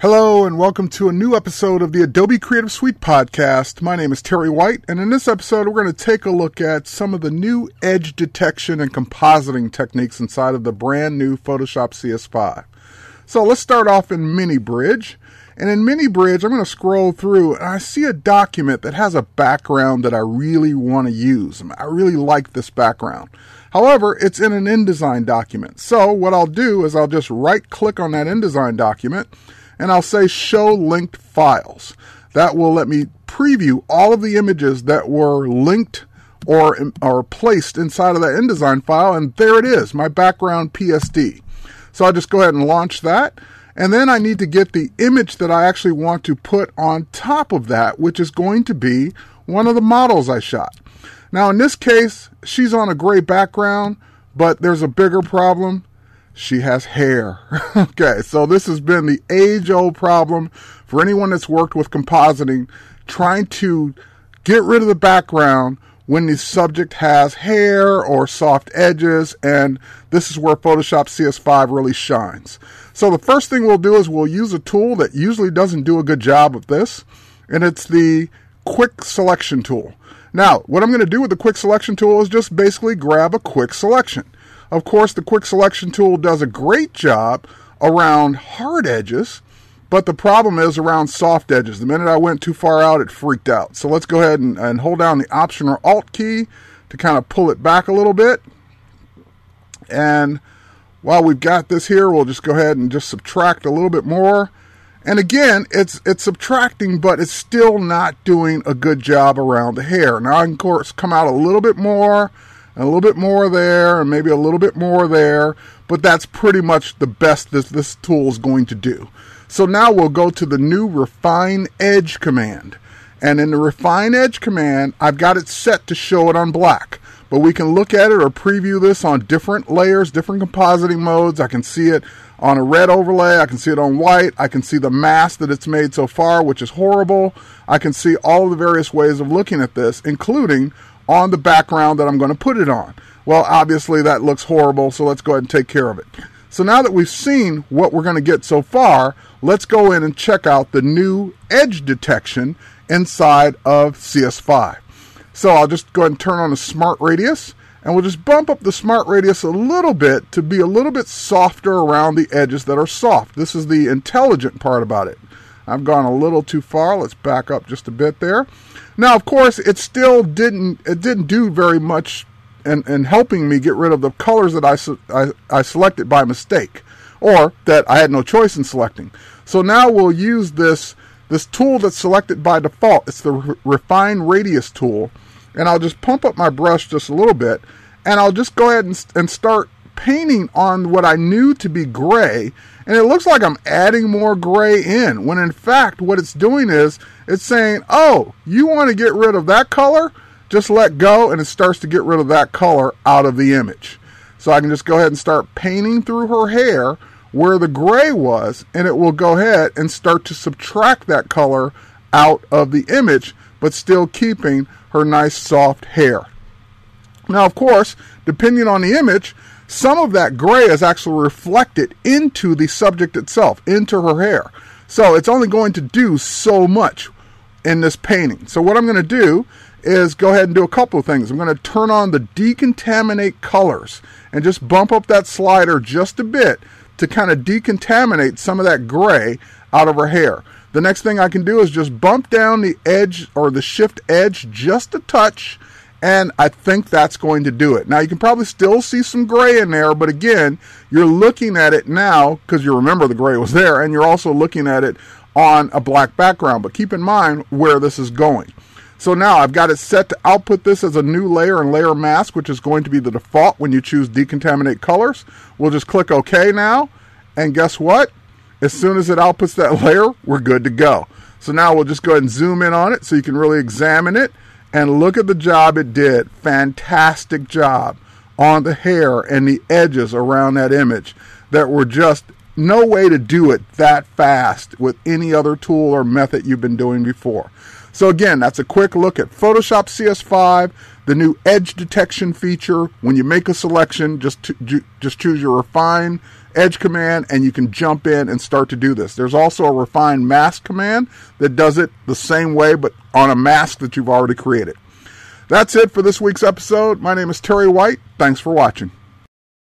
Hello and welcome to a new episode of the Adobe Creative Suite podcast. My name is Terry White, and in this episode we're going to take a look at some of the new edge detection and compositing techniques inside of the brand new Photoshop CS5. So let's start off in Mini Bridge. And in Mini Bridge, I'm going to scroll through and I see a document that has a background that I really want to use. I really like this background. However, it's in an InDesign document. So what I'll do is I'll just right click on that InDesign document and I'll say show linked files. That will let me preview all of the images that were linked or placed inside of that InDesign file, and there it is, my background PSD. So I'll just go ahead and launch that, and then I need to get the image that I actually want to put on top of that, which is going to be one of the models I shot. Now in this case, she's on a gray background, but there's a bigger problem. She has hair. Okay, so this has been the age-old problem for anyone that's worked with compositing, trying to get rid of the background when the subject has hair or soft edges, and this is where Photoshop CS5 really shines. So the first thing we'll do is we'll use a tool that usually doesn't do a good job of this, and it's the Quick Selection tool. Now, what I'm going to do with the Quick Selection tool is just basically grab a quick selection. Of course, the Quick Selection tool does a great job around hard edges, but the problem is around soft edges. The minute I went too far out, it freaked out. So let's go ahead and hold down the Option or Alt key to kind of pull it back a little bit. And while we've got this here, we'll just go ahead and just subtract a little bit more. And again, it's subtracting, but it's still not doing a good job around the hair. Now I can, of course, come out a little bit more, and a little bit more there, and maybe a little bit more there, but that's pretty much the best this tool is going to do. So now we'll go to the new Refine Edge command. And in the Refine Edge command, I've got it set to show it on black. But we can look at it or preview this on different layers, different compositing modes. I can see it on a red overlay. I can see it on white. I can see the mask that it's made so far, which is horrible. I can see all of the various ways of looking at this, including on the background that I'm going to put it on. Well, obviously that looks horrible, so let's go ahead and take care of it. So now that we've seen what we're going to get so far, let's go in and check out the new edge detection inside of CS5. So I'll just go ahead and turn on the Smart Radius, and we'll just bump up the Smart Radius a little bit to be a little bit softer around the edges that are soft. This is the intelligent part about it. I've gone a little too far. Let's back up just a bit there. Now, of course, it still didn't do very much in helping me get rid of the colors that I selected by mistake, or that I had no choice in selecting. So now we'll use this tool that's selected by default. It's the Refine Radius tool, and I'll just pump up my brush just a little bit, and I'll just go ahead and start painting on what I knew to be gray, and it looks like I'm adding more gray in, when in fact what it's doing is it's saying, oh, you want to get rid of that color? Just let go, and it starts to get rid of that color out of the image. So I can just go ahead and start painting through her hair where the gray was, and it will go ahead and start to subtract that color out of the image, but still keeping her nice soft hair. Now, of course, depending on the image, some of that gray is actually reflected into the subject itself, into her hair. So it's only going to do so much in this painting. So what I'm going to do is go ahead and do a couple of things. I'm going to turn on the decontaminate colors and just bump up that slider just a bit to kind of decontaminate some of that gray out of her hair. The next thing I can do is just bump down the edge or the shift edge just a touch, and I think that's going to do it. Now you can probably still see some gray in there, but again, you're looking at it now because you remember the gray was there, and you're also looking at it on a black background. But keep in mind where this is going. So now I've got it set to output this as a new layer and layer mask, which is going to be the default when you choose decontaminate colors. We'll just click OK now, and guess what? As soon as it outputs that layer, we're good to go. So now we'll just go ahead and zoom in on it so you can really examine it and look at the job it did. Fantastic job on the hair and the edges around that image that were just no way to do it that fast with any other tool or method you've been doing before. So again, that's a quick look at Photoshop CS5, the new edge detection feature. When you make a selection, just choose your Refine edge command, and you can jump in and start to do this. There's also a refine mask command that does it the same way, but on a mask that you've already created. That's it for this week's episode. My name is Terry White. Thanks for watching.